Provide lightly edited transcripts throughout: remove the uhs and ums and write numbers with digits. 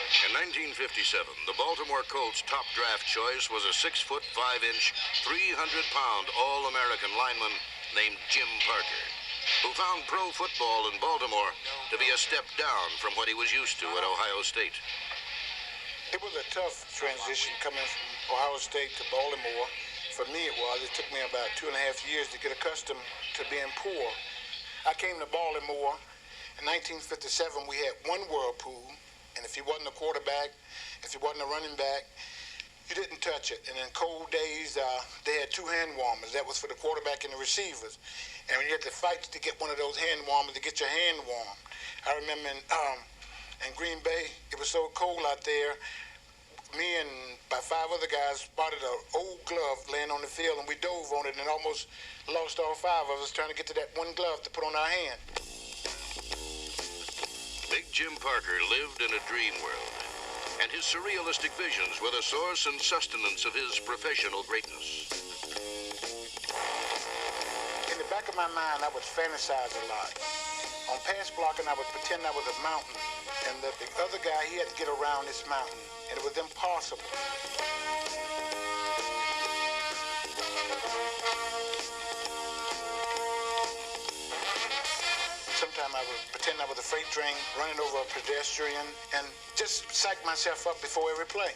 In 1957, the Baltimore Colts' top draft choice was a 6'5", 300-pound All-American lineman named Jim Parker, who found pro football in Baltimore to be a step down from what he was used to at Ohio State. It was a tough transition coming from Ohio State to Baltimore. For me, it was. It took me about 2.5 years to get accustomed to being poor. I came to Baltimore. In 1957, we had one whirlpool. And if he wasn't a quarterback, if he wasn't a running back, you didn't touch it. And in cold days, they had 2 hand warmers. That was for the quarterback and the receivers. And when you had to fight to get one of those hand warmers to get your hand warm. I remember in Green Bay, it was so cold out there, me and about 5 other guys spotted an old glove laying on the field, and we dove on it and almost lost all 5 of us trying to get to that one glove to put on our hand. Big Jim Parker lived in a dream world, and his surrealistic visions were the source and sustenance of his professional greatness. In the back of my mind, I would fantasize a lot. On pass blocking, I would pretend I was a mountain, and the other guy, he had to get around this mountain, and it was impossible. Sometimes I would pretend I was a freight train running over a pedestrian and just psych myself up before every play.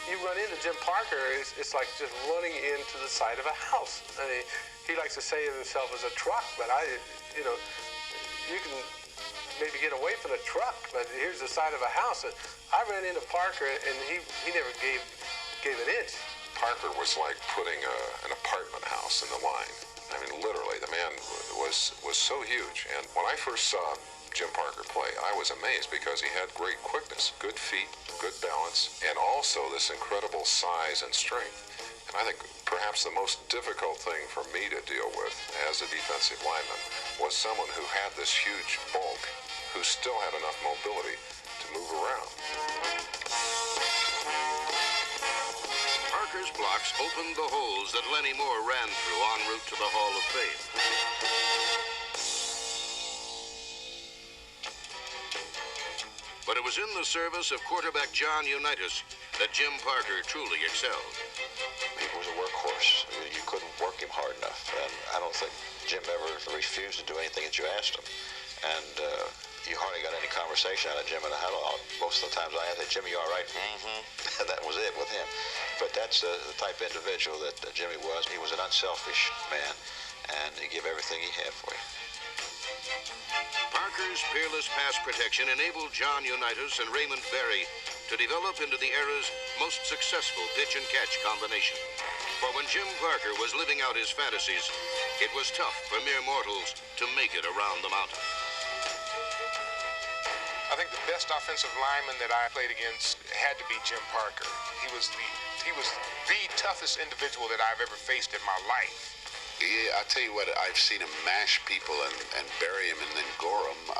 You run into Jim Parker, it's like just running into the side of a house. I mean, he likes to say of himself as a truck, but you can maybe get away from the truck, but here's the side of a house. I ran into Parker, and he never gave an inch. Parker was like putting an apartment house in the line. I mean, literally, the man was so huge. And when I first saw Jim Parker play, I was amazed because he had great quickness, good feet, good balance, and also this incredible size and strength. And I think perhaps the most difficult thing for me to deal with as a defensive lineman was someone who had this huge bulk, who still had enough mobility to move around. Parker's blocks opened the holes that Lenny Moore ran through en route to the Hall of Fame. But it was in the service of quarterback John Unitas that Jim Parker truly excelled. He was a workhorse. You couldn't work him hard enough. And I don't think Jim ever refused to do anything that you asked him. And you hardly got any conversation out of Jim in the huddle. Most of the times I had to say, Jimmy, you all right? Mm-hmm. That was it with him. But that's the type of individual that Jimmy was. He was an unselfish man, and he gave everything he had for you. Parker's peerless pass protection enabled John Unitas and Raymond Berry to develop into the era's most successful pitch-and-catch combination. For when Jim Parker was living out his fantasies, it was tough for mere mortals to make it around the mountain. I think the best offensive lineman that I played against had to be Jim Parker. He was the toughest individual that I've ever faced in my life. Yeah, I tell you what, I've seen him mash people and bury him and then gore them.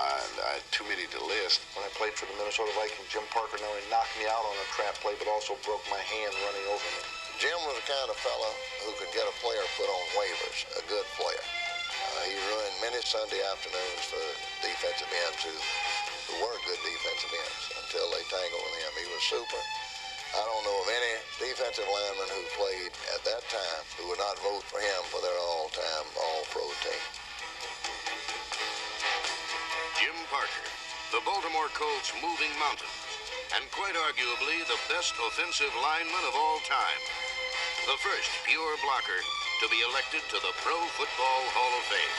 Too many to list. When I played for the Minnesota Vikings, Jim Parker not only knocked me out on a trap play, but also broke my hand running over me. Jim was the kind of fella who could get a player put on waivers, a good player. He ruined many Sunday afternoons for defensive ends who were good defensive ends until they tangled with him. He was super. I don't know of any defensive lineman who played at that time who would not vote for him for their all-time all-pro team. Jim Parker, the Baltimore Colts' moving mountain, and quite arguably the best offensive lineman of all time. The first pure blocker to be elected to the Pro Football Hall of Fame.